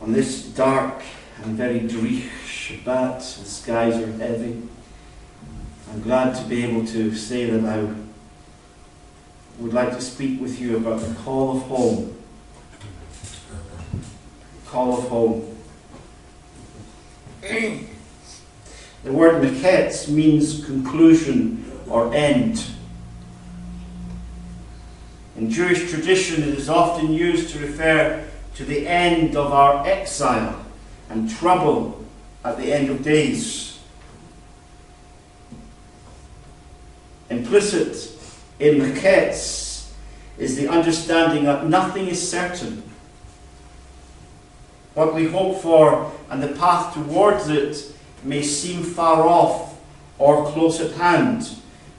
On this dark and very drash Shabbat, the skies are heavy. I'm glad to be able to say that I would like to speak with you about the call of home. Call of home. The word Miketz means conclusion or end. In Jewish tradition, it is often used to refer to the end of our exile and trouble at the end of days. Implicit in Miketz is the understanding that nothing is certain. What we hope for and the path towards it may seem far off or close at hand,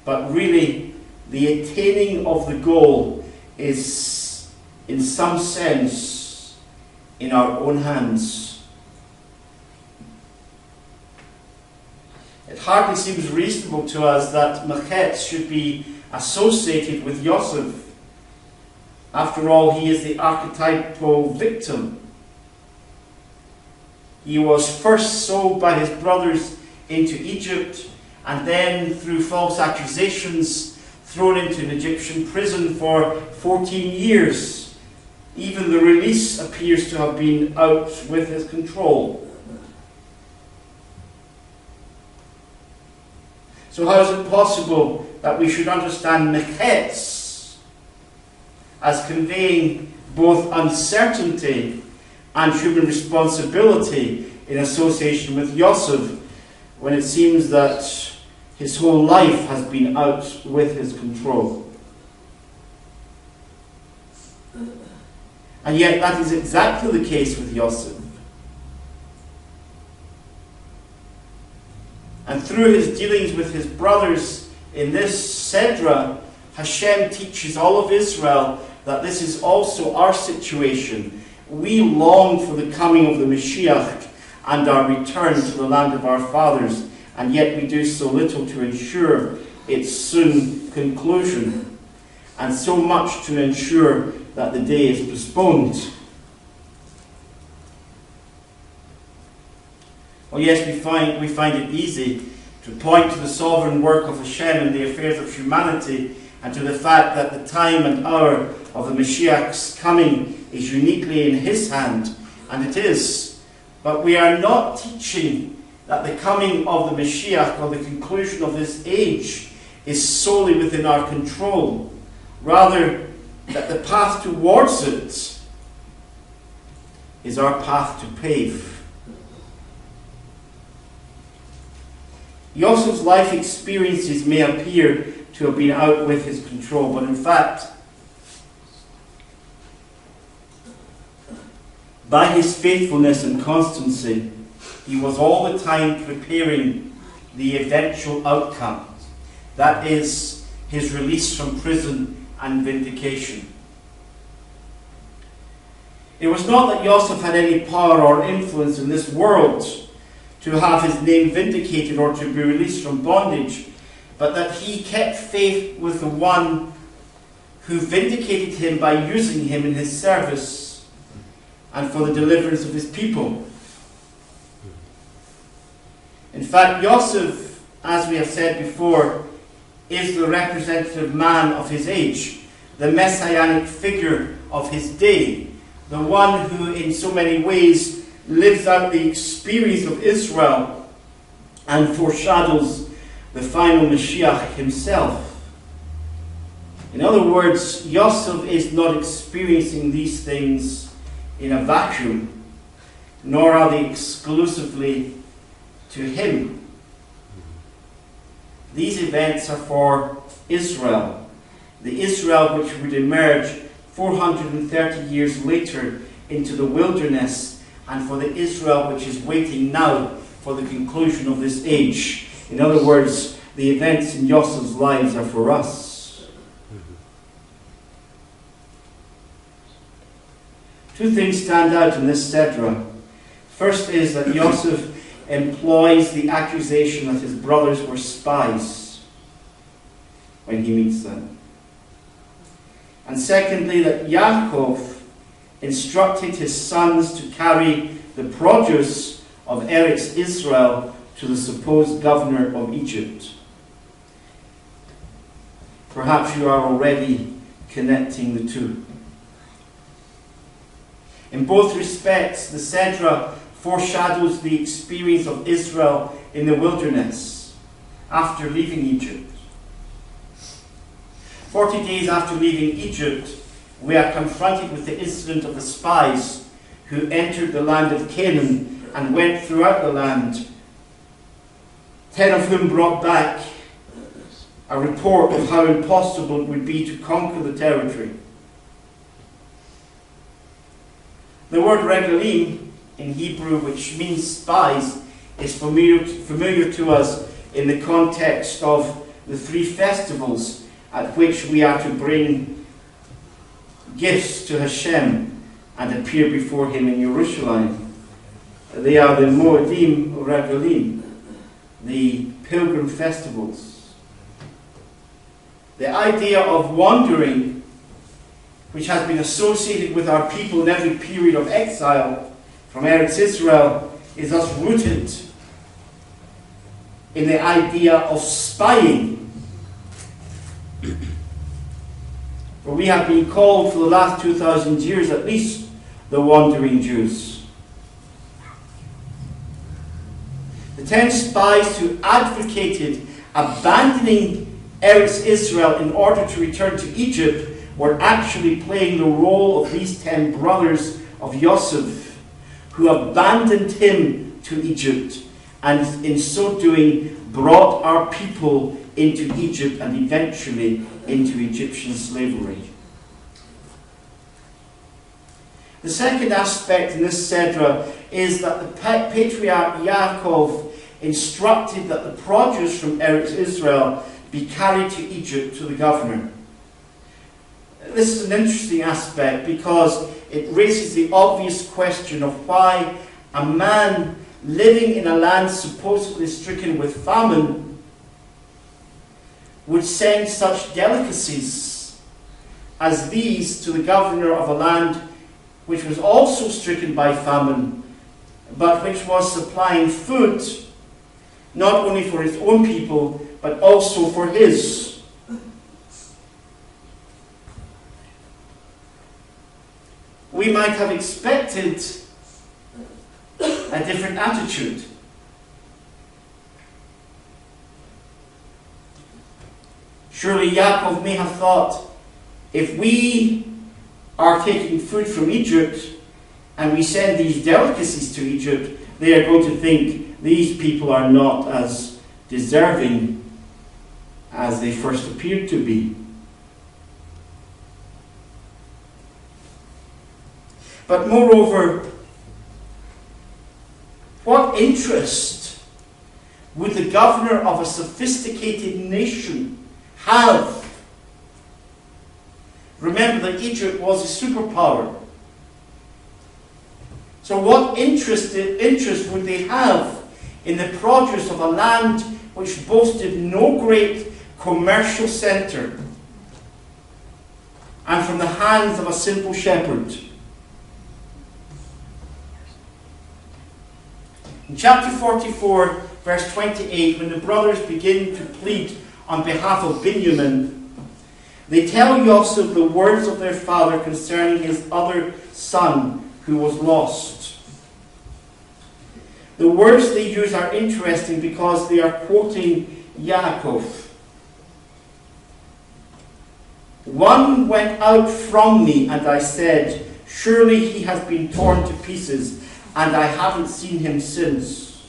but really the attaining of the goal is, in some sense, in our own hands. It hardly seems reasonable to us that Miketz should be associated with Yosef. After all, he is the archetypal victim. He was first sold by his brothers into Egypt, and then, through false accusations, thrown into an Egyptian prison for 14 years. Even the release appears to have been out with his control. So how is it possible that we should understand Miketz as conveying both uncertainty and human responsibility in association with Yosef, when it seems that his whole life has been out with his control? And yet that is exactly the case with Yosef. And through his dealings with his brothers in this Sedra, Hashem teaches all of Israel that this is also our situation. We long for the coming of the Mashiach and our return to the land of our fathers, and yet we do so little to ensure its soon conclusion, and so much to ensure that the day is postponed. Well, yes, we find it easy to point to the sovereign work of Hashem in the affairs of humanity, and to the fact that the time and hour of the Mashiach's coming is uniquely in his hand, and it is. But we are not teaching that the coming of the Mashiach, or the conclusion of this age, is solely within our control. Rather, that the path towards it is our path to pave. Yosef's life experiences may appear to have been out with his control, but in fact, by his faithfulness and constancy, he was all the time preparing the eventual outcome. That is, his release from prison and vindication. It was not that Yosef had any power or influence in this world to have his name vindicated or to be released from bondage, but that he kept faith with the one who vindicated him by using him in his service and for the deliverance of his people. In fact, Yosef, as we have said before, is the representative man of his age, the messianic figure of his day, the one who in so many ways lives out the experience of Israel and foreshadows the final Mashiach himself. In other words, Yosef is not experiencing these things in a vacuum, nor are they exclusively to him. These events are for Israel, the Israel which would emerge 430 years later into the wilderness, and for the Israel which is waiting now for the conclusion of this age. In other words, the events in Yosef's lives are for us. Two things stand out in this Sedra. First is that Yosef employs the accusation that his brothers were spies when he meets them. And secondly, that Yaakov instructed his sons to carry the produce of Eretz Israel to the supposed governor of Egypt. Perhaps you are already connecting the two. In both respects, the Sedra foreshadows the experience of Israel in the wilderness after leaving Egypt. 40 days after leaving Egypt, we are confronted with the incident of the spies who entered the land of Canaan and went throughout the land, 10 of whom brought back a report of how impossible it would be to conquer the territory. The word regalim in Hebrew, which means spies, is familiar to us in the context of the 3 festivals at which we are to bring gifts to Hashem and appear before him in Jerusalem. They are the Moedim Regalim, the pilgrim festivals. The idea of wandering, which has been associated with our people in every period of exile from Eretz Israel, is thus rooted in the idea of spying. For we have been called for the last 2,000 years at least the wandering Jews. The 10 spies who advocated abandoning Eretz Israel in order to return to Egypt were actually playing the role of these 10 brothers of Yosef, who abandoned him to Egypt and in so doing brought our people into Egypt and eventually into Egyptian slavery. The second aspect in this Sedra is that the patriarch Yaakov instructed that the produce from Eretz Israel be carried to Egypt to the governor. This is an interesting aspect because it raises the obvious question of why a man living in a land supposedly stricken with famine would send such delicacies as these to the governor of a land which was also stricken by famine, but which was supplying food not only for its own people, but also for his. We might have expected a different attitude. Surely Yaakov may have thought, if we are taking food from Egypt and we send these delicacies to Egypt, they are going to think these people are not as deserving as they first appeared to be. But moreover, what interest would the governor of a sophisticated nation have? Remember that Egypt was a superpower. So what interest would they have in the produce of a land which boasted no great commercial centre and from the hands of a simple shepherd? In chapter 44, verse 28, when the brothers begin to plead on behalf of Benjamin, they tell Yosef the words of their father concerning his other son who was lost. The words they use are interesting because they are quoting Yaakov. One went out from me, and I said, surely he has been torn to pieces, and I haven't seen him since.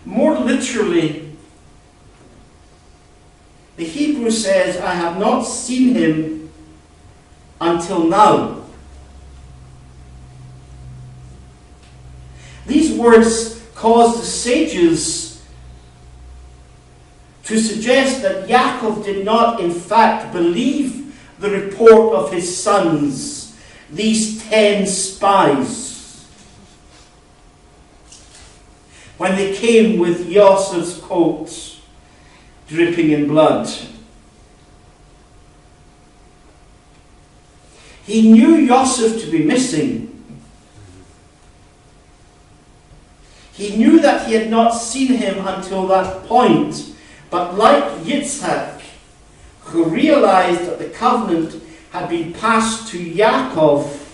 More literally, the Hebrew says, I have not seen him until now. These words cause the sages to suggest that Yaakov did not in fact believe the report of his sons, these 10 spies, when they came with Yosef's coat dripping in blood. He knew Yosef to be missing. He knew that he had not seen him until that point. But like Yitzhak, who realized that the covenant had been passed to Yaakov,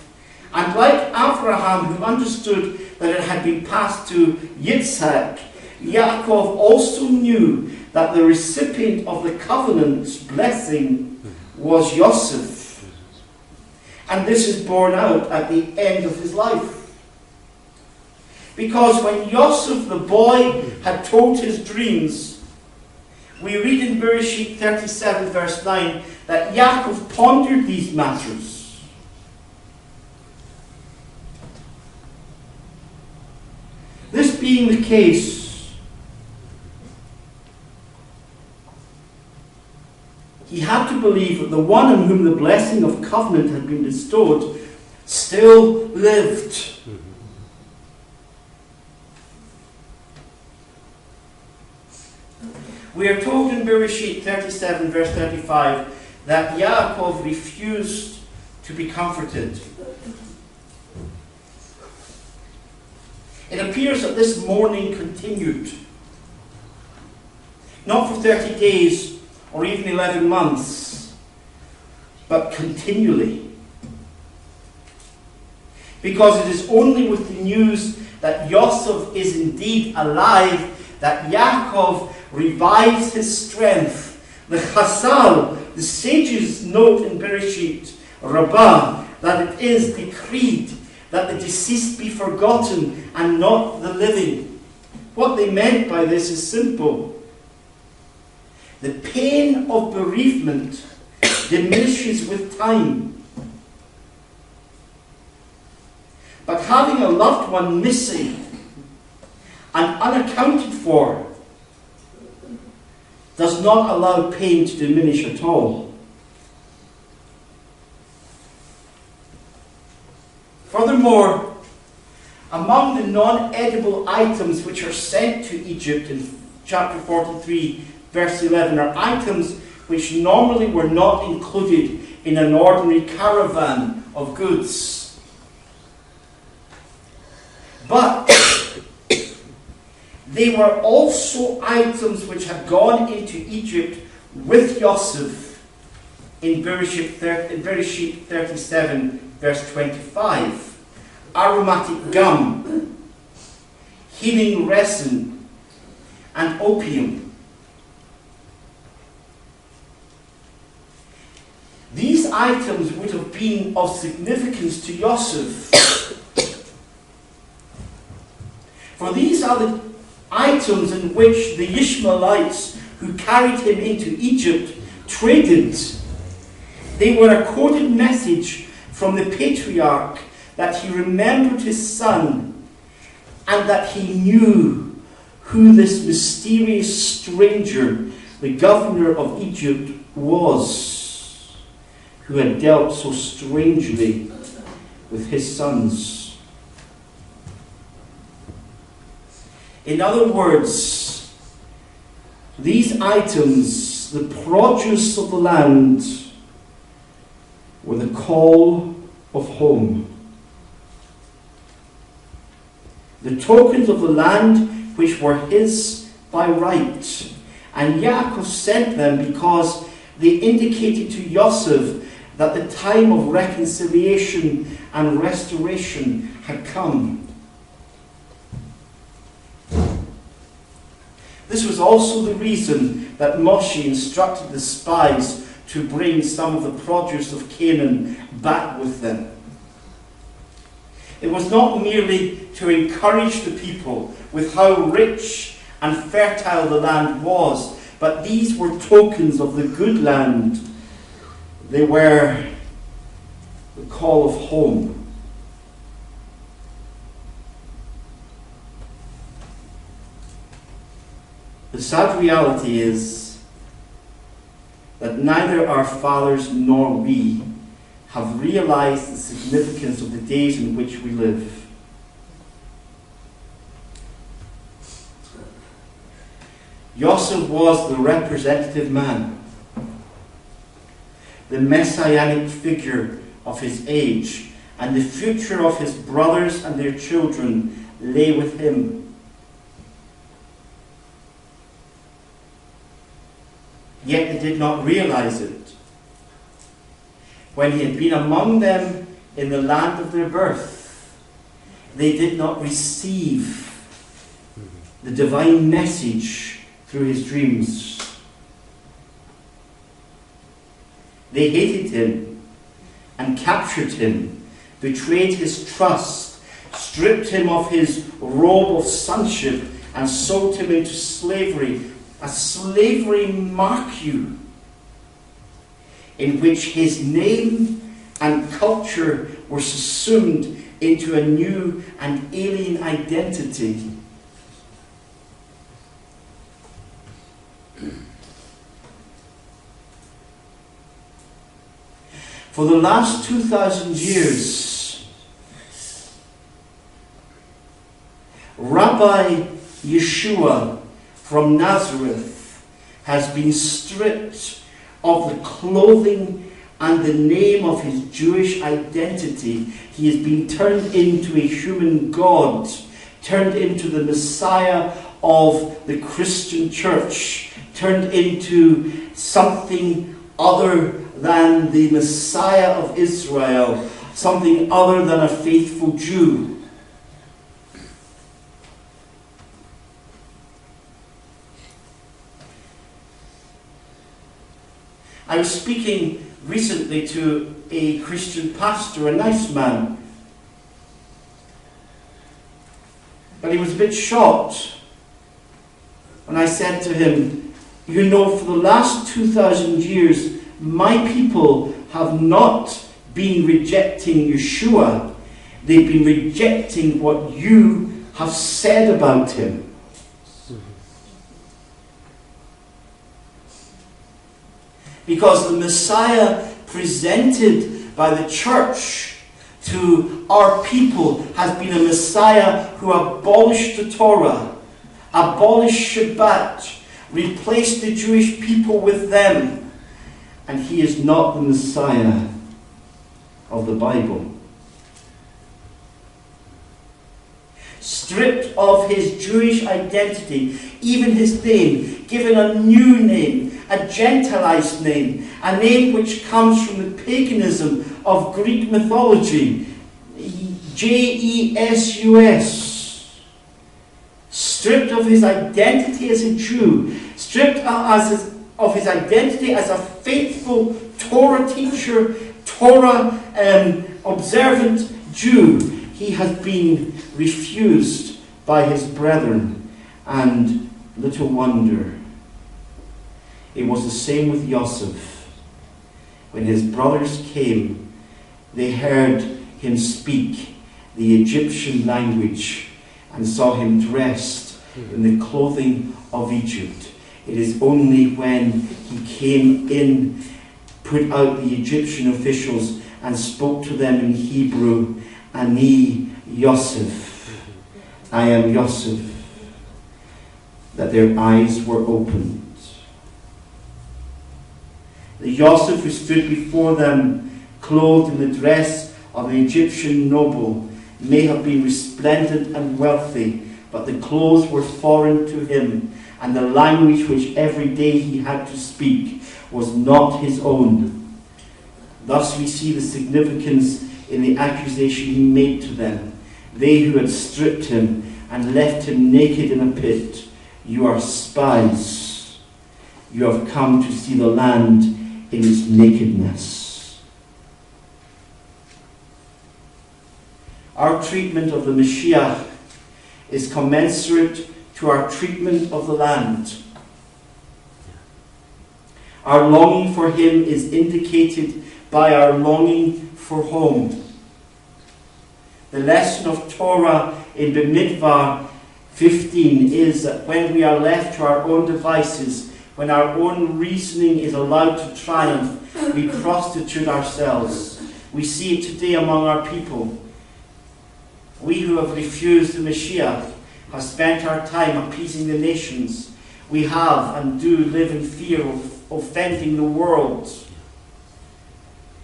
and like Abraham, who understood that it had been passed to Yitzhak, Yaakov also knew that the recipient of the covenant's blessing was Yosef. And this is borne out at the end of his life. Because when Yosef, the boy, had told his dreams, we read in Bereshit 37 verse 9 that Yaakov pondered these matters. This being the case, he had to believe that the one on whom the blessing of covenant had been bestowed still lived. We are told in Bereshit 37 verse 35 that Yaakov refused to be comforted. It appears that this mourning continued, not for 30 days or even 11 months, but continually. Because it is only with the news that Yosef is indeed alive that Yaakov revives his strength. The Chazal, the sages, note in Bereshit Rabbah that it is decreed that the deceased be forgotten and not the living. What they meant by this is simple. The pain of bereavement diminishes with time. But having a loved one missing and unaccounted for does not allow pain to diminish at all. Furthermore, among the non-edible items which are sent to Egypt in chapter 43, verse 11, are items which normally were not included in an ordinary caravan of goods. But they were also items which had gone into Egypt with Yosef in Bereshit 37, verse 25. Aromatic gum, healing resin, and opium. These items would have been of significance to Yosef. For these are the items in which the Ishmaelites who carried him into Egypt traded. They were a coded message from the patriarch that he remembered his son and that he knew who this mysterious stranger, the governor of Egypt, was, who had dealt so strangely with his sons. In other words, these items, the produce of the land, were the call of home. The tokens of the land which were his by right. And Yaakov sent them because they indicated to Yosef that the time of reconciliation and restoration had come. This was also the reason that Moshe instructed the spies to bring some of the produce of Canaan back with them. It was not merely to encourage the people with how rich and fertile the land was, but these were tokens of the good land. They were the call of home. The sad reality is that neither our fathers nor we have realized the significance of the days in which we live. Yosef was the representative man, the messianic figure of his age, and the future of his brothers and their children lay with him. Yet they did not realize it. When he had been among them in the land of their birth, they did not receive the divine message through his dreams. They hated him and captured him, betrayed his trust, stripped him of his robe of sonship, and sold him into slavery, a slavery marque, in which his name and culture were subsumed into a new and alien identity. For the last 2,000 years, Rabbi Yeshua from Nazareth has been stripped of the clothing and the name of his Jewish identity. He has been turned into a human god, turned into the Messiah of the Christian church, turned into something other than the Messiah of Israel, something other than a faithful Jew. I was speaking recently to a Christian pastor, a nice man, but he was a bit shocked when I said to him, you know, for the last 2,000 years, my people have not been rejecting Yeshua. They've been rejecting what you have said about him. Because the Messiah presented by the church to our people has been a Messiah who abolished the Torah, abolished Shabbat, replaced the Jewish people with them. And he is not the Messiah of the Bible. Stripped of his Jewish identity, even his name, given a new name, a Gentilized name, a name which comes from the paganism of Greek mythology, Jesus. Stripped of his identity as a Jew, stripped of his identity as a faithful Torah teacher, Torah observant Jew, he has been refused by his brethren, and little wonder. It was the same with Yosef. When his brothers came, they heard him speak the Egyptian language and saw him dressed in the clothing of Egypt. It is only when he came in, put out the Egyptian officials and spoke to them in Hebrew, Ani Yosef, I am Yosef, that their eyes were opened. The Yosef who stood before them, clothed in the dress of an Egyptian noble, may have been resplendent and wealthy, but the clothes were foreign to him, and the language which every day he had to speak was not his own. Thus we see the significance in the accusation he made to them. They who had stripped him and left him naked in a pit. You are spies. You have come to see the land in its nakedness. Our treatment of the Mashiach is commensurate to our treatment of the land. Our longing for him is indicated by our longing for home. The lesson of Torah in B'midbar 15 is that when we are left to our own devices, when our own reasoning is allowed to triumph, we prostitute ourselves. We see it today among our people. We who have refused the Mashiach have spent our time appeasing the nations. We have and do live in fear of offending the world.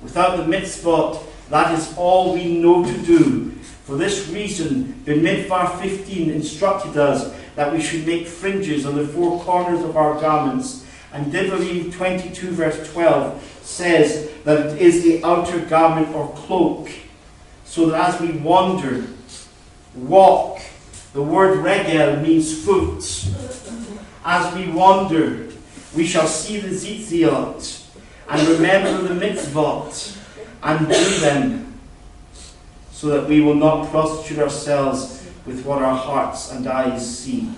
Without the mitzvot That is all we know to do. For this reason, Bimidbar 15 instructed us that we should make fringes on the four corners of our garments. And Devarim 22 verse 12 says that it is the outer garment or cloak, so that as we wander, walk, the word regel means foot. As we wander, we shall see the tzitzit and remember the mitzvot and do them, so that we will not prostitute ourselves with what our hearts and eyes see.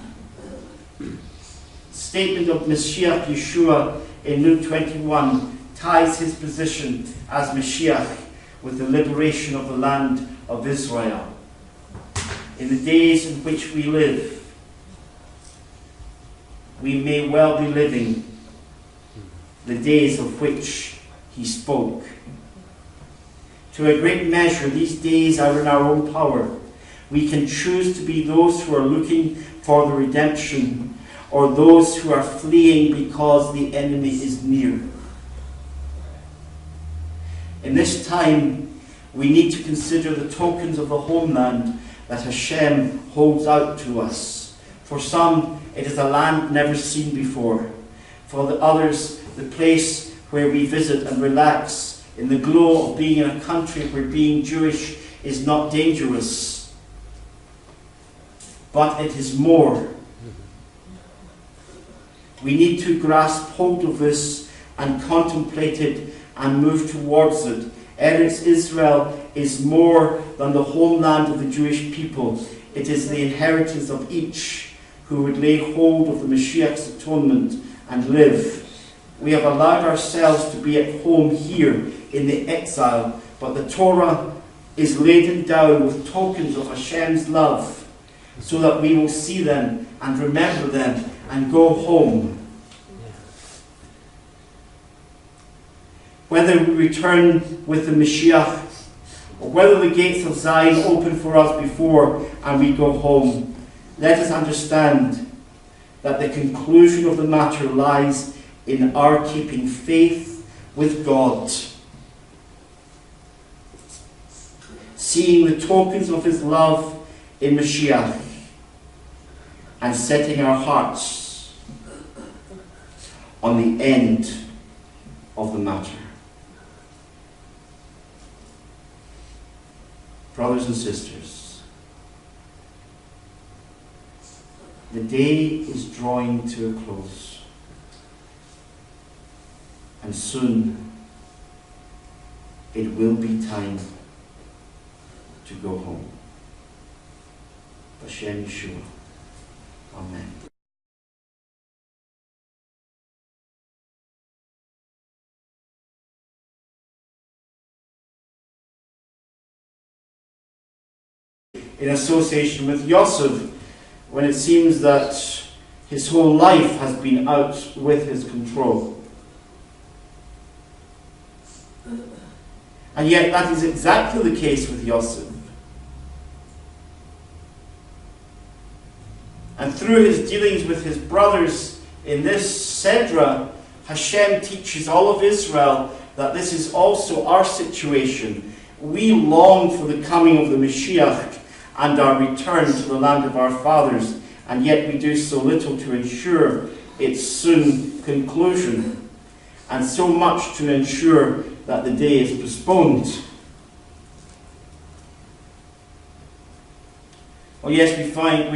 Statement of Mashiach Yeshua in Luke 21 ties his position as Mashiach with the liberation of the land of Israel. In the days in which we live, we may well be living the days of which he spoke. To a great measure, these days are in our own power. We can choose to be those who are looking for the redemption, or those who are fleeing because the enemy is near. In this time, we need to consider the tokens of the homeland that Hashem holds out to us. For some, it is a land never seen before. For the others, the place where we visit and relax in the glow of being in a country where being Jewish is not dangerous. But it is more. We need to grasp hold of this and contemplate it and move towards it. Eretz Israel is more than the homeland of the Jewish people. It is the inheritance of each who would lay hold of the Mashiach's atonement and live. We have allowed ourselves to be at home here in the exile, but the Torah is laden down with tokens of Hashem's love, so that we will see them and remember them and go home. Whether we return with the Mashiach, or whether the gates of Zion open for us before and we go home, let us understand that the conclusion of the matter lies in our keeping faith with God, seeing the tokens of his love in Mashiach, and setting our hearts on the end of the matter. Brothers and sisters, the day is drawing to a close, and soon it will be time to go home. B'Shem Yeshua. Amen. In association with Yosef, when it seems that his whole life has been out with his control. And yet that is exactly the case with Yosef. And through his dealings with his brothers in this Sedra, Hashem teaches all of Israel that this is also our situation. We long for the coming of the Mashiach and our return to the land of our fathers, and yet we do so little to ensure its soon conclusion, and so much to ensure that the day is postponed. Well, yes, we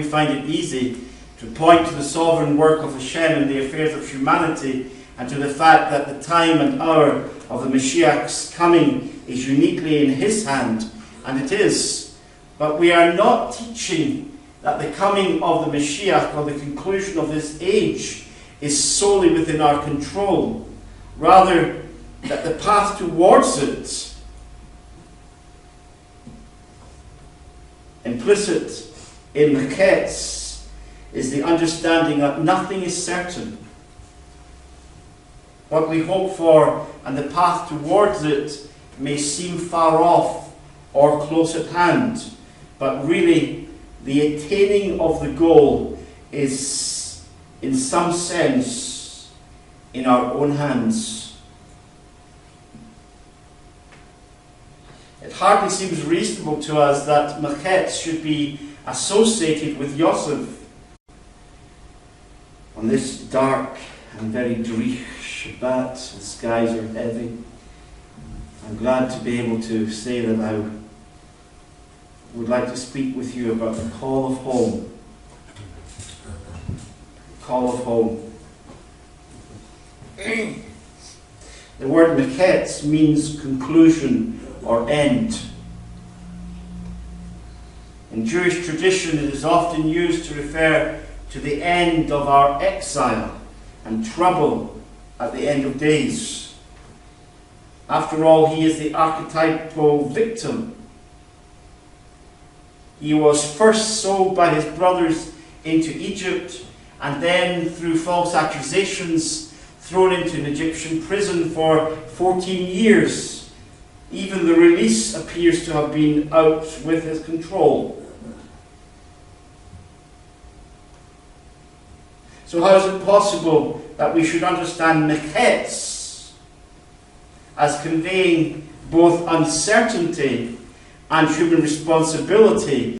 find it easy to point to the sovereign work of Hashem in the affairs of humanity, and to the fact that the time and hour of the Mashiach's coming is uniquely in his hand, and it is. But we are not teaching that the coming of the Mashiach, or the conclusion of this age, is solely within our control. Rather, that the path towards it, implicit in Miketz, is the understanding that nothing is certain. What we hope for and the path towards it may seem far off or close at hand, but really the attaining of the goal is, in some sense, in our own hands. hardly seems reasonable to us that Miketz should be associated with Yosef. On this dark and very drash Shabbat, the skies are heavy. I'm glad to be able to say that I would like to speak with you about the call of home. Call of home. The word Miketz means conclusion or end. In Jewish tradition, it is often used to refer to the end of our exile and trouble at the end of days. After all, he is the archetypal victim. He was first sold by his brothers into Egypt, and then, through false accusations, thrown into an Egyptian prison for 14 years. Even the release appears to have been out with his control. So how is it possible that we should understand Miketz as conveying both uncertainty and human responsibility